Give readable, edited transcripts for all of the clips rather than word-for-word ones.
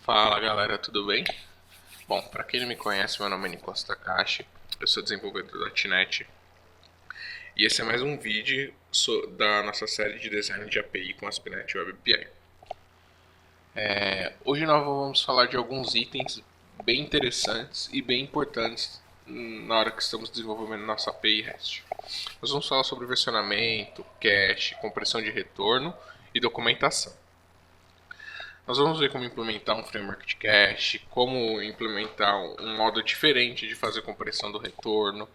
Fala galera, tudo bem? Bom, para quem não me conhece, meu nome é Nicolas Takashi, eu sou desenvolvedor da .NET e esse é mais um vídeo da nossa série de design de API com ASP.NET Web API. Hoje nós vamos falar de alguns itens bem interessantes e bem importantes na hora que estamos desenvolvendo nossa API REST. Nós vamos falar sobre versionamento, cache, compressão de retorno e documentação. Nós vamos ver como implementar um framework de cache, como implementar um modo diferente de fazer compressão do retorno.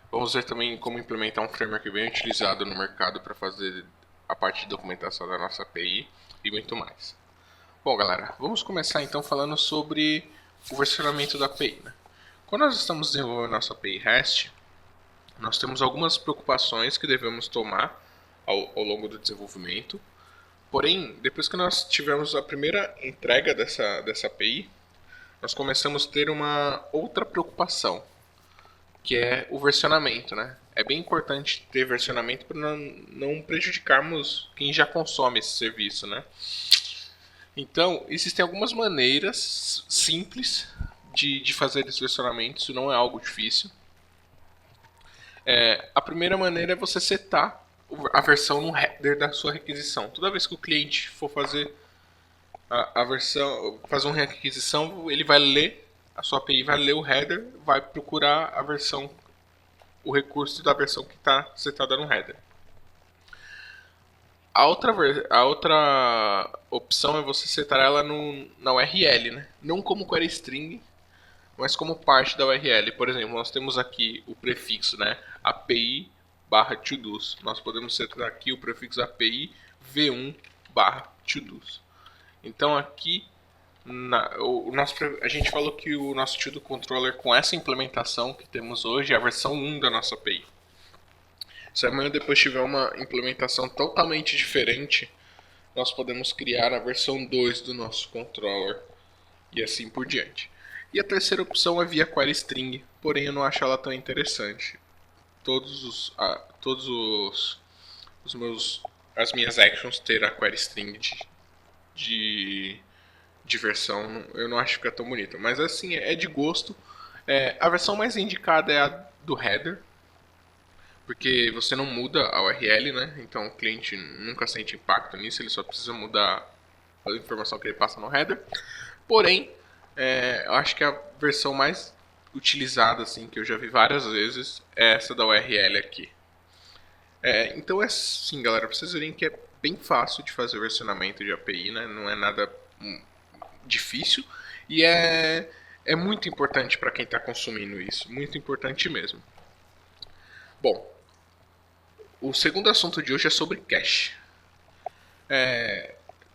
Vamos ver também como implementar um framework bem utilizado no mercado para fazer a parte de documentação da nossa API e muito mais. Bom, galera, vamos começar então falando sobre o versionamento da API. Quando nós estamos desenvolvendo nossa API REST, nós temos algumas preocupações que devemos tomar ao longo do desenvolvimento. Porém, depois que nós tivemos a primeira entrega dessa API, nós começamos a ter uma outra preocupação, que é o versionamento, né? É bem importante ter versionamento para não prejudicarmos quem já consome esse serviço, né? Então, existem algumas maneiras simples de fazer esse versionamento, isso não é algo difícil. A primeira maneira é você setar a versão no header da sua requisição. Toda vez que o cliente for fazer a versão, fazer uma requisição, ele vai ler, a sua API vai ler o header, vai procurar a versão, o recurso da versão que está setada no header. A outra opção é você setar ela na URL, né? Não como query string, mas como parte da URL. Por exemplo, nós temos aqui o prefixo, né? API barra todos. Nós podemos setar aqui o prefixo API v1 barra todos. Então aqui a gente falou que o nosso to-do controller com essa implementação que temos hoje é a versão 1 da nossa API. Se amanhã depois tiver uma implementação totalmente diferente, nós podemos criar a versão 2 do nosso controller e assim por diante. E a terceira opção é via query string, porém eu não acho ela tão interessante. As minhas actions ter a query string de versão, eu não acho que fica tão bonita. Mas assim, é de gosto. A versão mais indicada é a do header, porque você não muda a URL, né? Então o cliente nunca sente impacto nisso, ele só precisa mudar a informação que ele passa no header. Porém, eu acho que a versão mais utilizada, assim, que eu já vi várias vezes, é essa da URL aqui. Então é assim, galera, pra vocês verem que é bem fácil de fazer o versionamento de API, né? Não é nada difícil e é muito importante para quem está consumindo isso, muito importante mesmo. Bom, o segundo assunto de hoje é sobre cache.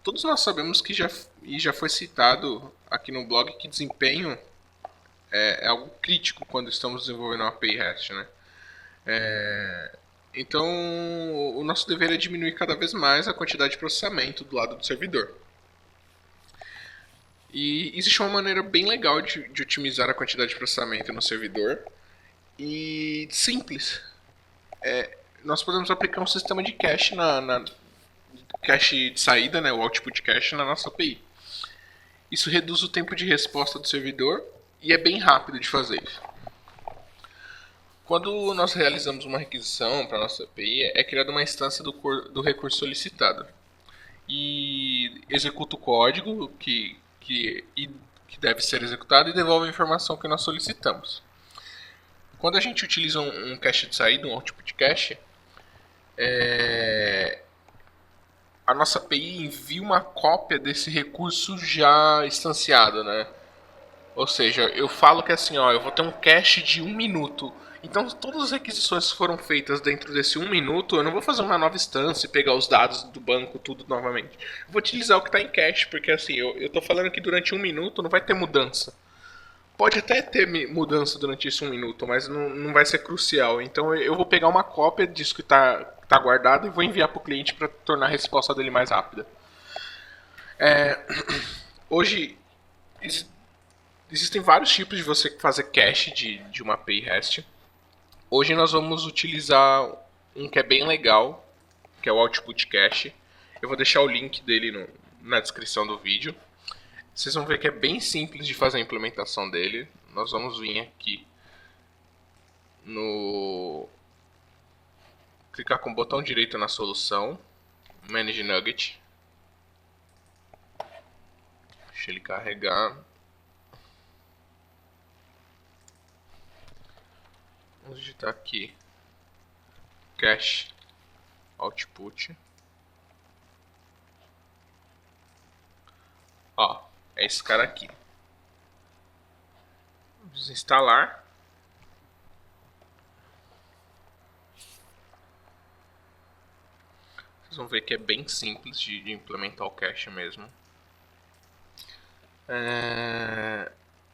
Todos nós sabemos que já foi citado aqui no blog que desempenho é algo crítico quando estamos desenvolvendo uma API REST, né? Então, o nosso dever é diminuir cada vez mais a quantidade de processamento do lado do servidor. E existe uma maneira bem legal de otimizar a quantidade de processamento no servidor e simples. Nós podemos aplicar um sistema de cache cache de saída, né, o output cache na nossa API. Isso reduz o tempo de resposta do servidor e é bem rápido de fazer isso. Quando nós realizamos uma requisição para a nossa API, é criada uma instância do recurso solicitado. E executa o código que deve ser executado e devolve a informação que nós solicitamos. Quando a gente utiliza um cache de saída, um output cache, a nossa API envia uma cópia desse recurso já instanciado, né? Ou seja, eu falo que assim, eu vou ter um cache de 1 minuto. Então, todas as requisições que foram feitas dentro desse 1 minuto, eu não vou fazer uma nova instância e pegar os dados do banco tudo novamente. Eu vou utilizar o que está em cache, porque assim, eu estou falando que durante 1 minuto não vai ter mudança. Pode até ter mudança durante esse 1 minuto, mas não vai ser crucial. Então eu vou pegar uma cópia disso que tá guardado e vou enviar para o cliente para tornar a resposta dele mais rápida. Hoje existem vários tipos de você fazer cache de uma API REST. Hoje nós vamos utilizar um que é bem legal, que é o Output Cache. Eu vou deixar o link dele na descrição do vídeo. Vocês vão ver que é bem simples de fazer a implementação dele. Nós vamos vir aqui no... clicar com o botão direito na solução, Manage Nugget. Deixa ele carregar. Vamos digitar aqui Cache Output. Ó, é esse cara aqui. Vamos instalar. Vocês vão ver que é bem simples de implementar o cache mesmo.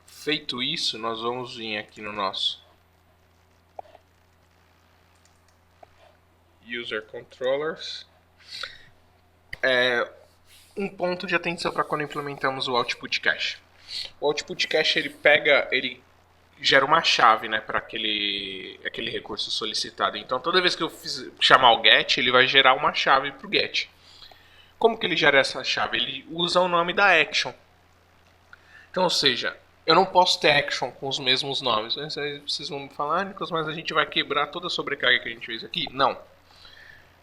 Feito isso, nós vamos vir aqui no nosso User Controllers. Um ponto de atenção para quando implementamos o Output Cache. O Output Cache ele gera uma chave, né, para aquele recurso solicitado. Então toda vez que eu chamar o get, ele vai gerar uma chave para o get. Como que ele gera essa chave? Ele usa o nome da action. Então, ou seja, eu não posso ter action com os mesmos nomes. Aí vocês vão me falar, Nicolas, mas a gente vai quebrar toda a sobrecarga que a gente fez aqui? Não.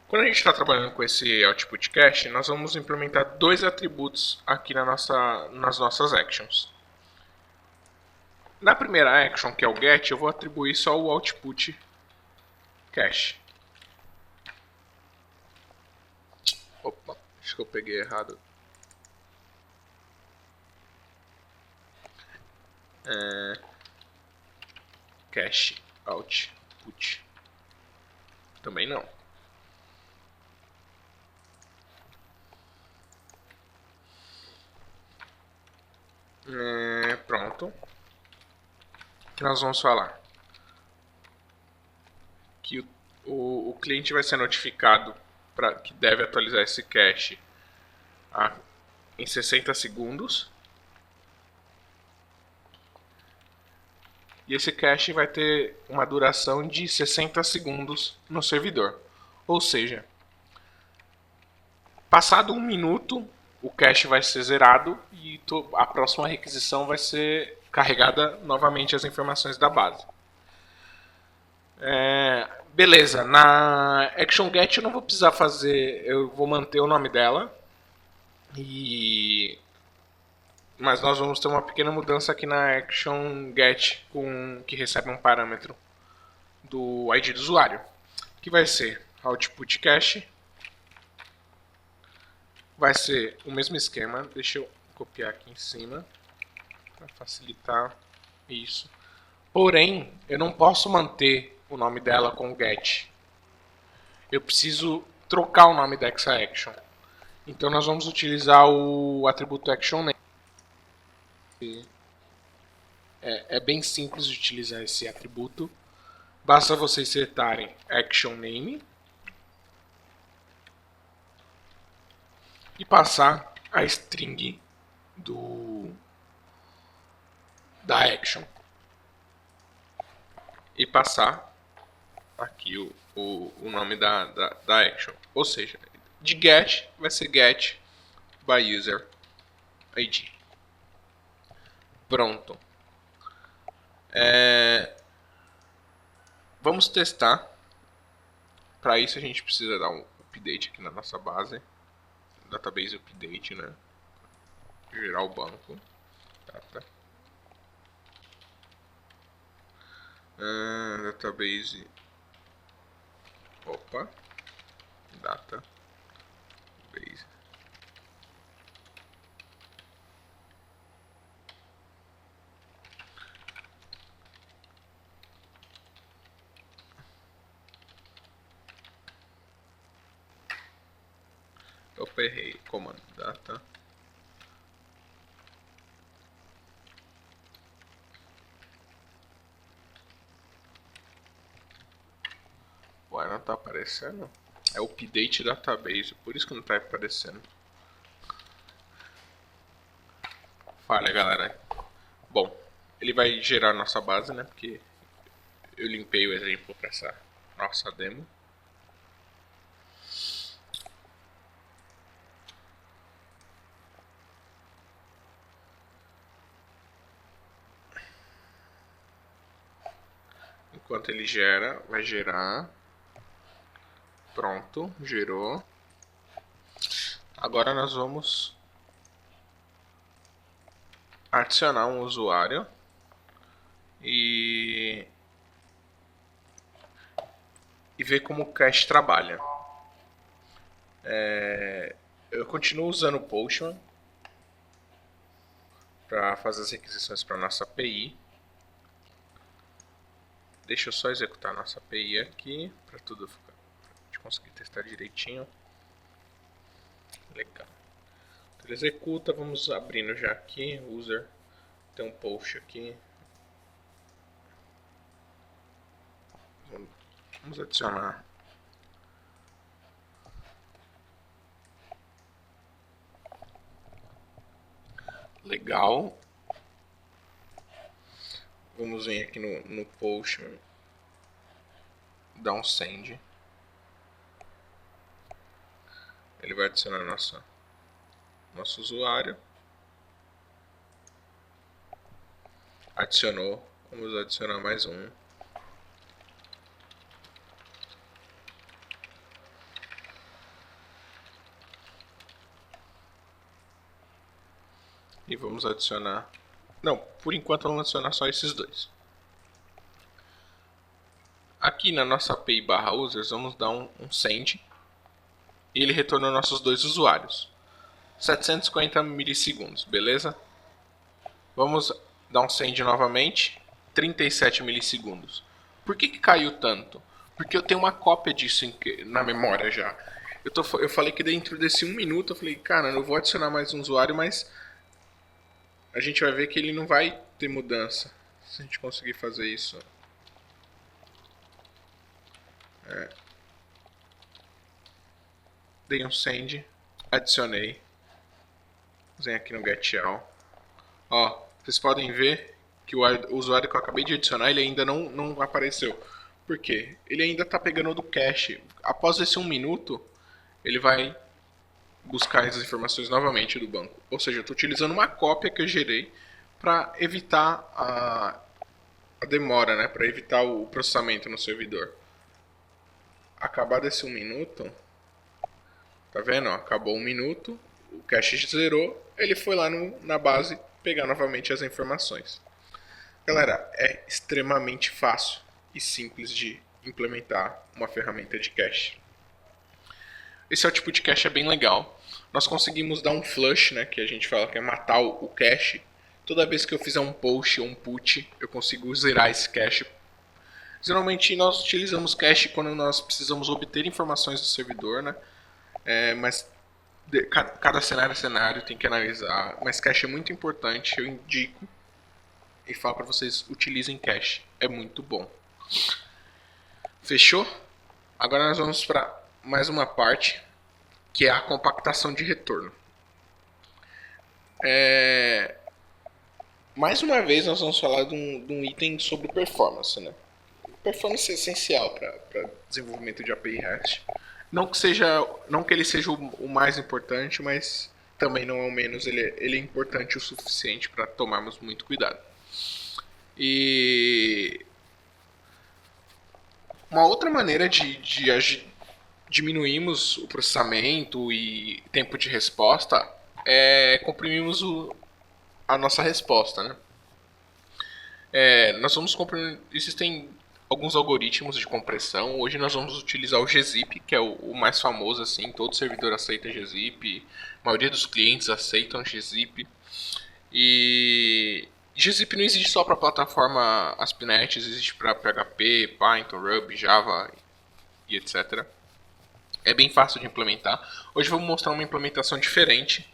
Quando a gente está trabalhando com esse Output Cache, nós vamos implementar dois atributos aqui nas nossas actions. Na primeira action, que é o get, eu vou atribuir só o Output Cache. Opa, acho que eu peguei errado. Cache Output. Também não. Pronto. O que nós vamos falar? Que o cliente vai ser notificado que deve atualizar esse cache em 60 segundos. E esse cache vai ter uma duração de 60 segundos no servidor. Ou seja, passado 1 minuto, o cache vai ser zerado e a próxima requisição vai ser carregada novamente as informações da base. Beleza, na ActionGet eu não vou precisar fazer, eu vou manter o nome dela. Mas nós vamos ter uma pequena mudança aqui na ActionGet que recebe um parâmetro do ID do usuário, que vai ser Output Cache. Vai ser o mesmo esquema, deixa eu copiar aqui em cima para facilitar isso. Porém, eu não posso manter o nome dela com o get. Eu preciso trocar o nome dessa action. Então nós vamos utilizar o atributo ActionName. É bem simples de utilizar esse atributo. Basta vocês setarem ActionName e passar a string da action. E passar aqui o nome da action. Ou seja, de get vai ser get by user ID. Pronto. Vamos testar. Para isso a gente precisa dar um update aqui na nossa base. Database update, né? Gerar o banco. Data. Database. Opa. Data. Base. Opa, errei. Comando data. Ué, não tá aparecendo? É o update database, por isso que não tá aparecendo. Falha, galera. Bom, ele vai gerar nossa base, né? Porque eu limpei o exemplo para essa nossa demo. Enquanto ele gera, vai gerar. Pronto, gerou. Agora nós vamos adicionar um usuário e ver como o cache trabalha. Eu continuo usando o Postman para fazer as requisições para nossa API. Deixa eu só executar a nossa API aqui para tudo ficar, pra gente conseguir testar direitinho. Legal. Então, ele executa, vamos abrindo já aqui, user, tem um post aqui. Vamos adicionar. Legal. Vamos vir aqui no post, dar um send. Ele vai adicionar nosso usuário. Adicionou. Vamos adicionar mais um. E vamos adicionar... Não, por enquanto vamos adicionar só esses dois. Aqui na nossa API /users, vamos dar um send. E ele retornou nossos dois usuários. 750 milissegundos, beleza? Vamos dar um send novamente. 37 milissegundos. Por que caiu tanto? Porque eu tenho uma cópia disso na memória já. Eu falei que dentro desse 1 minuto, eu falei, cara, eu vou adicionar mais um usuário, mas a gente vai ver que ele não vai ter mudança. Se a gente conseguir fazer isso. Dei um send, adicionei. Vem aqui no getAll. Ó, vocês podem ver que o usuário que eu acabei de adicionar, ele ainda não apareceu. Por quê? Ele ainda está pegando do cache. Após esse 1 minuto, ele vai buscar as informações novamente do banco. Ou seja, eu estou utilizando uma cópia que eu gerei para evitar a demora, né? Para evitar o processamento no servidor. Acabado esse 1 minuto, tá vendo? Ó, acabou 1 minuto, o cache zerou, ele foi lá na base pegar novamente as informações. Galera, é extremamente fácil e simples de implementar uma ferramenta de cache. Esse é o tipo de cache bem legal. Nós conseguimos dar um flush, né, que a gente fala que é matar o cache. Toda vez que eu fizer um post ou um put, eu consigo zerar esse cache. Geralmente nós utilizamos cache quando nós precisamos obter informações do servidor, né? Mas cada cenário é cenário, tem que analisar. Mas cache é muito importante, eu indico e falo para vocês, utilizem cache, é muito bom. Fechou? Agora nós vamos para mais uma parte, que é a compactação de retorno. Mais uma vez nós vamos falar de um item sobre performance, né? Performance é essencial para desenvolvimento de API REST. Não que ele seja o mais importante, mas também não é o menos. Ele é importante o suficiente para tomarmos muito cuidado. E uma outra maneira de diminuirmos o processamento e tempo de resposta é comprimirmos a nossa resposta, né? Nós vamos comprimir. Existem alguns algoritmos de compressão. Hoje nós vamos utilizar o gzip, que é o mais famoso assim. Todo servidor aceita gzip, a maioria dos clientes aceitam gzip. E gzip não existe só para a plataforma ASP.NET, existe para PHP, Python, Ruby, Java e etc. É bem fácil de implementar. Hoje vou mostrar uma implementação diferente,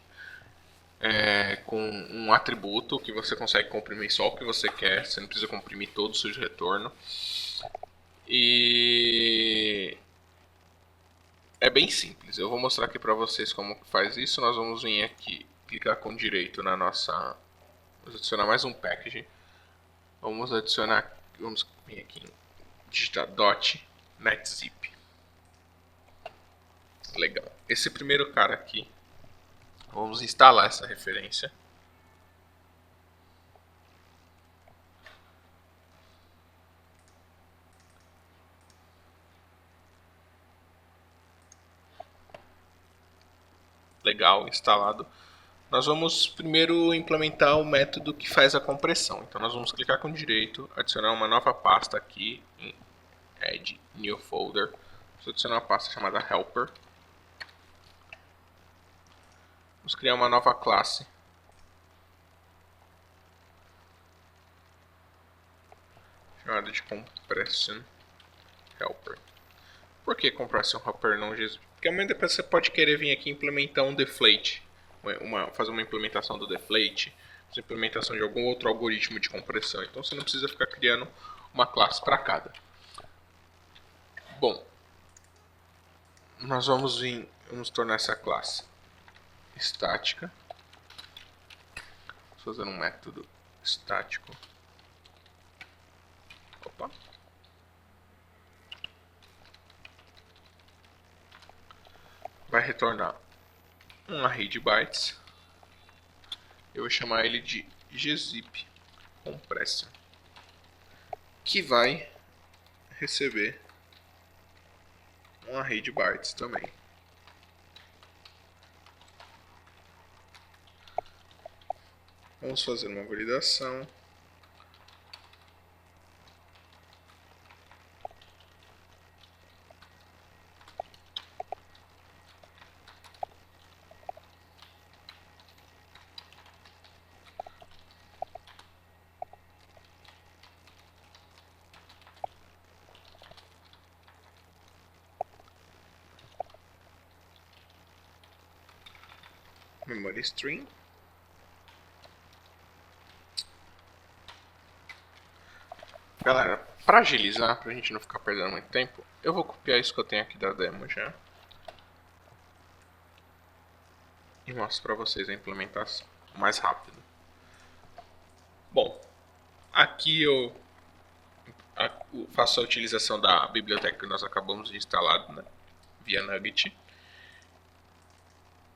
com um atributo que você consegue comprimir só o que você quer, você não precisa comprimir todo o seu retorno. E é bem simples. Eu vou mostrar aqui para vocês como faz isso. Nós vamos vir aqui, clicar com direito na nossa... Vamos adicionar mais um package. Vamos vir aqui em digitar .netzip. Legal. Esse primeiro cara aqui, vamos instalar essa referência. legal, instalado, nós vamos primeiro implementar o método que faz a compressão. Então nós vamos clicar com direito, adicionar uma nova pasta aqui em Add New Folder. Vamos adicionar uma pasta chamada Helper. Vamos criar uma nova classe chamada de Compression Helper. Por que Compression Helper não Jesus? Porque amanhã depois você pode querer vir aqui implementar um deflate, fazer uma implementação do deflate, fazer implementação de algum outro algoritmo de compressão. Então você não precisa ficar criando uma classe para cada. Bom, nós vamos tornar essa classe estática. Vamos fazer um método estático. Opa. Vai retornar um array de bytes. Eu vou chamar ele de gzip compression, que vai receber um array de bytes também. Vamos fazer uma validação. Memory string. Galera, para agilizar, para a gente não ficar perdendo muito tempo, eu vou copiar isso que eu tenho aqui da demo já e mostro para vocês a implementação mais rápido. Bom, aqui eu faço a utilização da biblioteca que nós acabamos de instalar, né, via Nugget,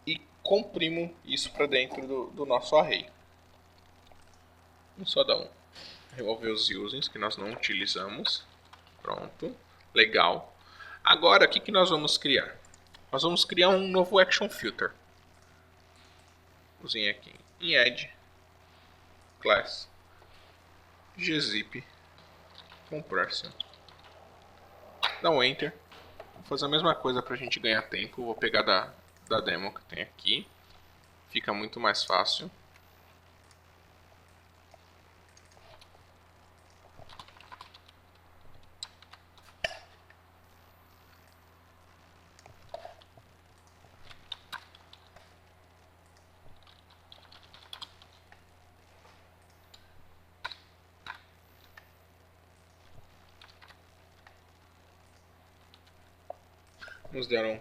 e comprimo isso para dentro do nosso array. Vamos só dar remover os usings que nós não utilizamos. Pronto, legal. Agora o que nós vamos criar? Nós vamos criar um novo action filter. Vamos vir aqui em Add Class gzip compression. Dá um Enter. Vou fazer a mesma coisa para a gente ganhar tempo. Vou pegar da demo que tem aqui. Fica muito mais fácil. Vamos dar um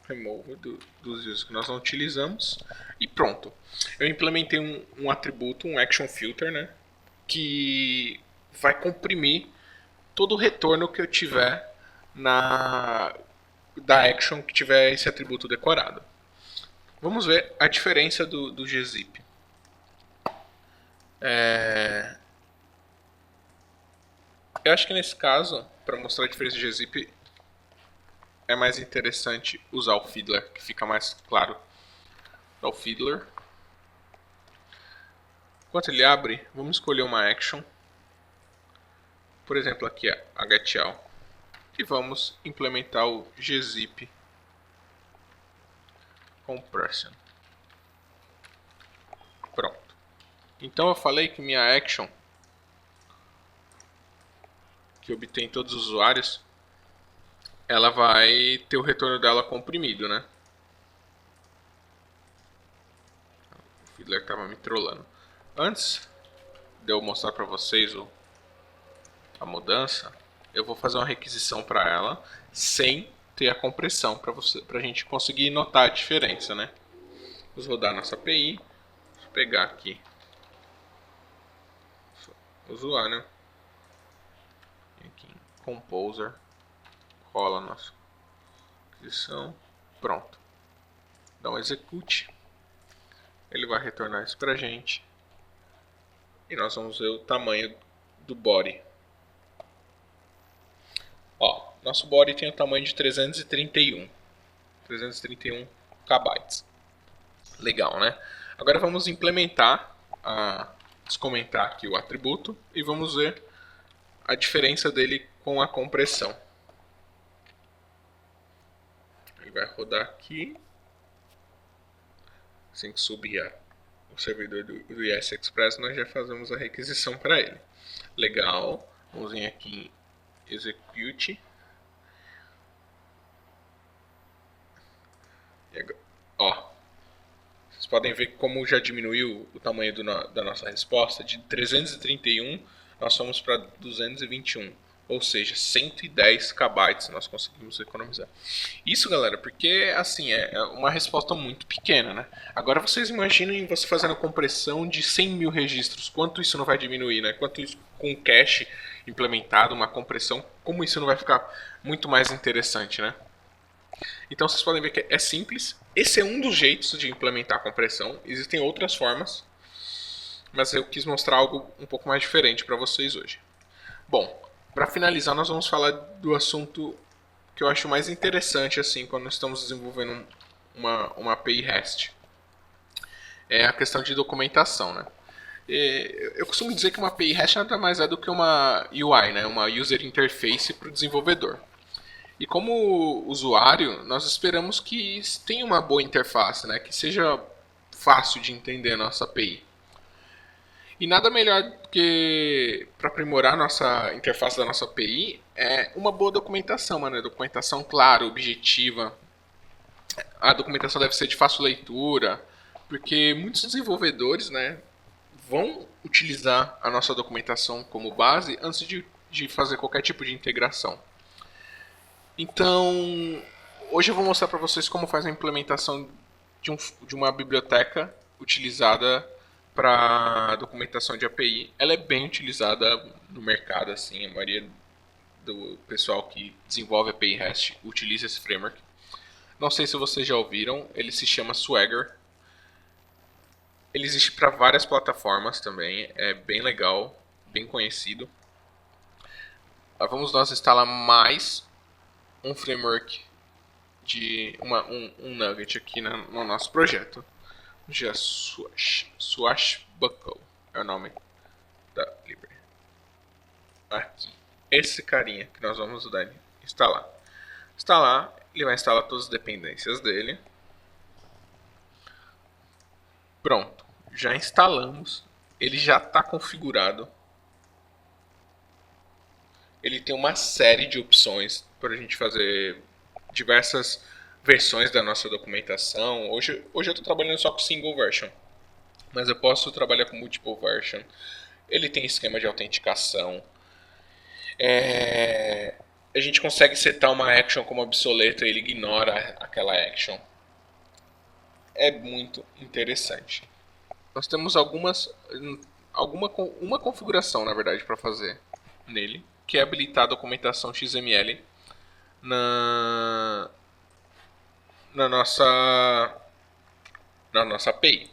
remove dos usos que nós não utilizamos e pronto. Eu implementei um atributo, um action filter, né, que vai comprimir todo o retorno que eu tiver da action que tiver esse atributo decorado. Vamos ver a diferença do gzip. Eu acho que nesse caso, para mostrar a diferença do gzip, é mais interessante usar o Fiddler, que fica mais claro. O Fiddler. Enquanto ele abre, vamos escolher uma action. Por exemplo, aqui a getAll. E vamos implementar o gzip compression. Pronto. Então eu falei que minha action, que obtém todos os usuários, ela vai ter o retorno dela comprimido, né? O Fiddler estava me trollando. Antes de eu mostrar para vocês a mudança, eu vou fazer uma requisição para ela sem ter a compressão, para a gente conseguir notar a diferença, né? Vamos rodar nossa API. Vou pegar aqui o usuário, aqui em Composer, rola a nossa requisição, pronto. Dá um execute, ele vai retornar isso para a gente e nós vamos ver o tamanho do body. Ó, nosso body tem o tamanho de 331 KB. Legal, né? Agora vamos implementar, descomentar aqui o atributo e vamos ver a diferença dele com a compressão. Ele vai rodar aqui. Assim que subir o servidor do ES Express, nós já fazemos a requisição para ele. Legal. Vamos vir aqui em Execute. Ó, vocês podem ver como já diminuiu o tamanho da nossa resposta. De 331 nós fomos para 221. Ou seja, 110 KB nós conseguimos economizar. Isso, galera, porque assim é uma resposta muito pequena, né? Agora vocês imaginem você fazendo compressão de 100 mil registros. Quanto isso não vai diminuir, né? Quanto isso com cache implementado, uma compressão, como isso não vai ficar muito mais interessante, né? Então vocês podem ver que é simples. Esse é um dos jeitos de implementar a compressão. Existem outras formas, mas eu quis mostrar algo um pouco mais diferente para vocês hoje. Bom, para finalizar, nós vamos falar do assunto que eu acho mais interessante assim quando estamos desenvolvendo uma API REST. É a questão de documentação, né? Eu costumo dizer que uma API REST nada mais é do que uma UI, né? Uma User Interface para o desenvolvedor. E como usuário, nós esperamos que tenha uma boa interface, né? Que seja fácil de entender a nossa API. E nada melhor do que para aprimorar a nossa interface da nossa API é uma boa documentação, mano. Documentação clara, objetiva. A documentação deve ser de fácil leitura, porque muitos desenvolvedores, né, vão utilizar a nossa documentação como base antes de fazer qualquer tipo de integração. Então, hoje eu vou mostrar para vocês como faz a implementação de uma biblioteca utilizada para documentação de API. Ela é bem utilizada no mercado, assim, a maioria do pessoal que desenvolve API REST utiliza esse framework. Não sei se vocês já ouviram, ele se chama Swagger. Ele existe para várias plataformas também, é bem legal, bem conhecido. Vamos nós instalar mais um framework de um nugget aqui no nosso projeto. Já Swashbuckle é o nome da library. Aqui, esse carinha que nós vamos instalar. Instalar, ele vai instalar todas as dependências dele. Pronto, já instalamos. Ele já está configurado. Ele tem uma série de opções para a gente fazer diversas versões da nossa documentação. Hoje eu estou trabalhando só com single version, mas eu posso trabalhar com multiple version. Ele tem esquema de autenticação. A gente consegue setar uma action como obsoleta e ele ignora aquela action. É muito interessante. Nós temos uma configuração, na verdade, para fazer nele, que é habilitar a documentação XML na nossa API.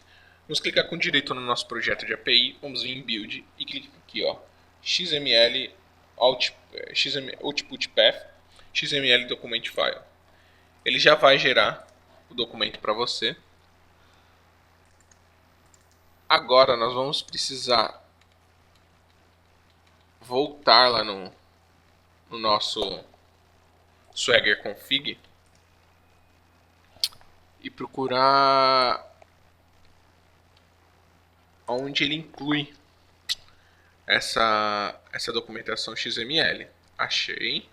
Vamos clicar com direito no nosso projeto de API, vamos vir em Build e clicar aqui, ó, XML Output Path, XML Document File. Ele já vai gerar o documento para você. Agora nós vamos precisar voltar lá no nosso Swagger Config e procurar onde ele inclui essa documentação XML. Achei.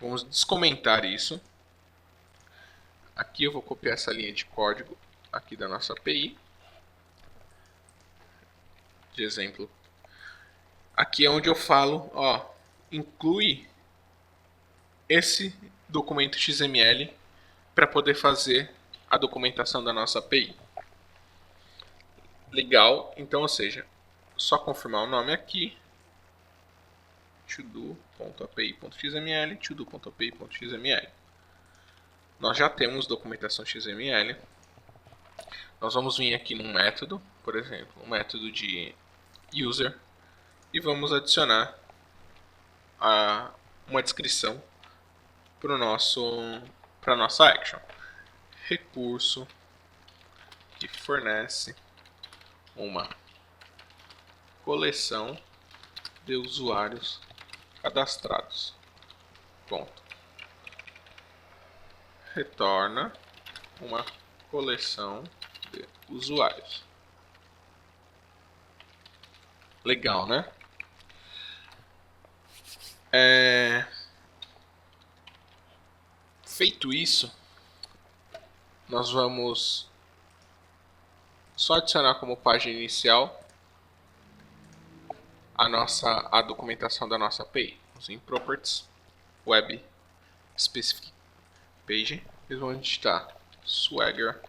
Vamos descomentar isso. Aqui eu vou copiar essa linha de código aqui da nossa API. De exemplo. Aqui é onde eu falo, ó, inclui esse documento XML para poder fazer a documentação da nossa API. Legal, então, ou seja, só confirmar o nome aqui, todo.api.xml, todo.api.xml. Nós já temos documentação XML. Nós vamos vir aqui num método, por exemplo, um método de user, e vamos adicionar uma descrição para a nossa action. Recurso que fornece uma coleção de usuários cadastrados. Ponto. Retorna uma coleção de usuários. Legal, né? Feito isso, nós vamos só adicionar como página inicial a documentação da nossa API. Vamos em Properties, Web Specific Page, e vamos digitar Swagger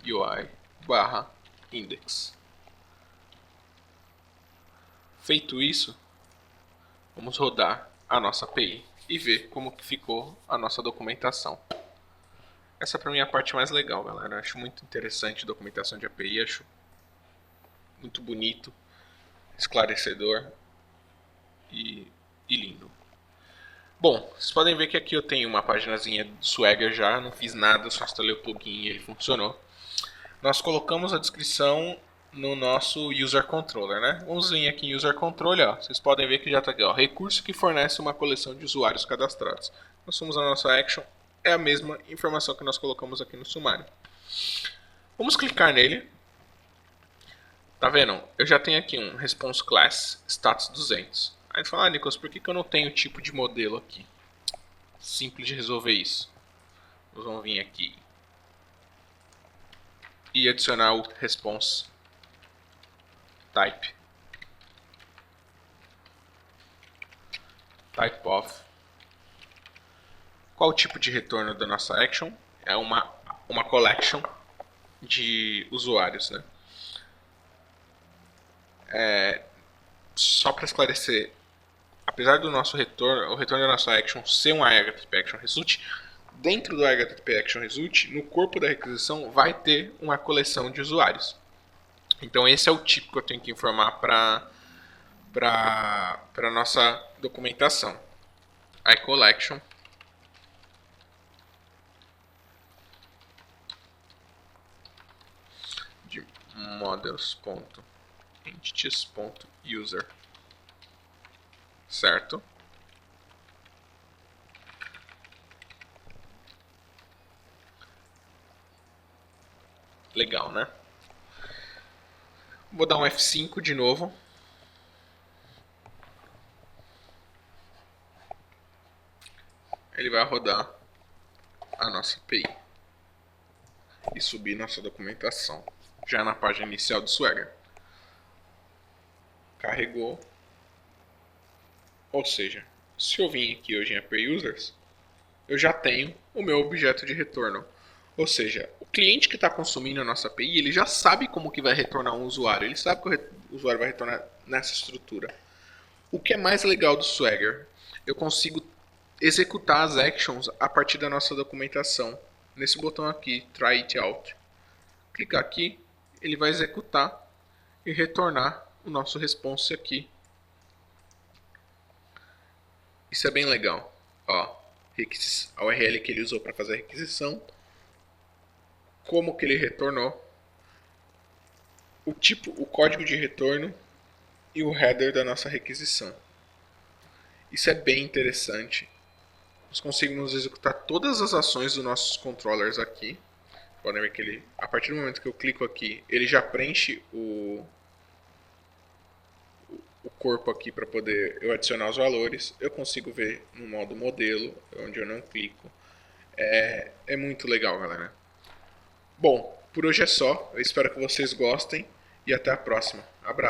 /UI /index. Feito isso, vamos rodar a nossa API e ver como que ficou a nossa documentação. Essa para mim é a parte mais legal, galera. Eu acho muito interessante a documentação de API, acho muito bonito, esclarecedor e lindo. Bom, vocês podem ver que aqui eu tenho uma paginazinha do Swagger já, não fiz nada, só instalei o plugin e ele funcionou. Nós colocamos a descrição no nosso User Controller, né? Vamos vir aqui em User Controller, ó. Vocês podem ver que já está aqui, ó, recurso que fornece uma coleção de usuários cadastrados. Nós fomos a nossa action, é a mesma informação que nós colocamos aqui no sumário. Vamos clicar nele. Tá vendo? Eu já tenho aqui um Response Class Status 200. Aí a gente fala, Nicolas, por que eu não tenho tipo de modelo aqui? Simples de resolver isso. Nós vamos vir aqui e adicionar o Response Type of. Qual o tipo de retorno da nossa action? É uma collection de usuários, né? Só para esclarecer, apesar do nosso retorno, o retorno da nossa action ser um HTTP Action Result, dentro do HTTP Action Result, no corpo da requisição, vai ter uma coleção de usuários. Então esse é o tipo que eu tenho que informar para a nossa documentação. iCollection de models.entities.user, certo? Legal, né? Vou dar um F5 de novo. Ele vai rodar a nossa API e subir nossa documentação já na página inicial do Swagger. Carregou. Ou seja, se eu vim aqui hoje em API Users, eu já tenho o meu objeto de retorno. Ou seja, o cliente que está consumindo a nossa API, ele já sabe como que vai retornar um usuário. Ele sabe que o usuário vai retornar nessa estrutura. O que é mais legal do Swagger? Eu consigo executar as actions a partir da nossa documentação. Nesse botão aqui, Try It Out. Clicar aqui, ele vai executar e retornar o nosso response aqui. Isso é bem legal. Ó, a URL que ele usou para fazer a requisição, como que ele retornou, o tipo, o código de retorno e o header da nossa requisição. Isso é bem interessante. Nós conseguimos executar todas as ações dos nossos controllers aqui. Podem ver que ele, a partir do momento que eu clico aqui, ele já preenche o corpo aqui para poder eu adicionar os valores. Eu consigo ver no modo modelo, onde eu não clico. É muito legal, galera. Bom, por hoje é só. Eu espero que vocês gostem e até a próxima. Abraço.